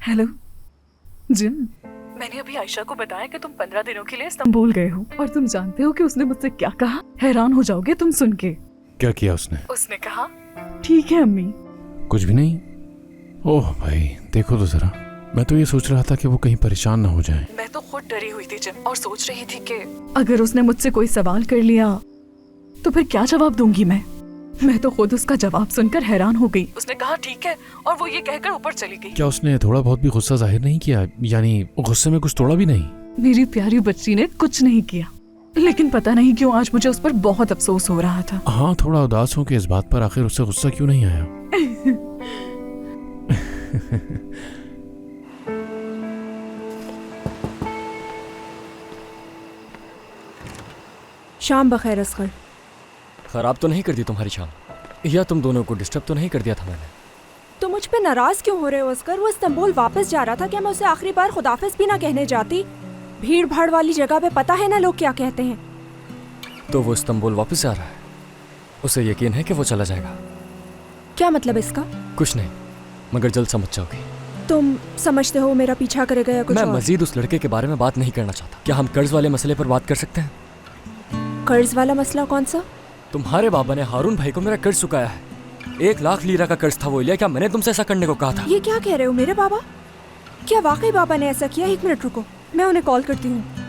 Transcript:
Hello gym, मैंने अभी आयशा को बताया कि तुम 15 दिनों के लिए इस्तांबुल गए हो और तुम जानते हो कि उसने मुझसे क्या कहा? हैरान हो जाओगे तुम सुन के। क्या किया उसने? उसने कहा ठीक है अम्मी। कुछ भी नहीं? ओह भाई देखो तो जरा, मैं तो ये सोच रहा था कि वो कहीं परेशान ना हो जाए। मैं तो खुद डरी हुई थी जिम और सोच रही थी कि अगर उसने मुझसे कोई सवाल कर लिया तो फिर क्या जवाब दूंगी मैं तो खुद उसका जवाब सुनकर हैरान हो गई। उसने कहा ठीक है और वो ये कहकर ऊपर चली गई। क्या उसने थोड़ा बहुत भी गुस्सा जाहिर नहीं किया? यानी गुस्से में कुछ तोड़ा भी नहीं? मेरी प्यारी बच्ची ने कुछ नहीं किया, लेकिन पता नहीं क्यों आज मुझे उस पर बहुत अफसोस हो रहा था। हाँ, थोड़ा उदास हूँ कि इस बात पर आखिर उससे गुस्सा क्यों नहीं आया। शाम बखैर असगर। खराब तो नहीं कर दी तुम्हारी शाम, या तुम दोनों को डिस्टर्ब तो नहीं कर दिया था मैंने? तो मुझ पे नाराज क्यों हो रहे हो असगर? वो इस्तांबुल वापस जा रहा था, क्या मैं उसे आखिरी बार खुदाफिज भी ना कहने जाती? भीड़ भाड़ वाली जगह पे पता है ना लोग क्या कहते हैं। तो वो इस्तांबुल वापस जा रहा है, उसे यकीन है कि वो चला जाएगा? क्या मतलब इसका? कुछ नहीं, मगर जल्द समझ जाओगी। तुम समझते हो मेरा पीछा करेगा या कुछ मैं और? मजीद उस लड़के के बारे में बात नहीं करना चाहता। क्या हम कर्ज वाले मसले पर बात कर सकते हैं? कर्ज वाला मसला कौन सा? तुम्हारे बाबा ने हारून भाई को मेरा कर्ज चुकाया है। 1 लाख लीरा का कर्ज था वो लिया। क्या मैंने तुमसे ऐसा करने को कहा था? ये क्या कह रहे हो मेरे बाबा? क्या वाकई बाबा ने ऐसा किया? 1 मिनट रुको, मैं उन्हें कॉल करती हूँ।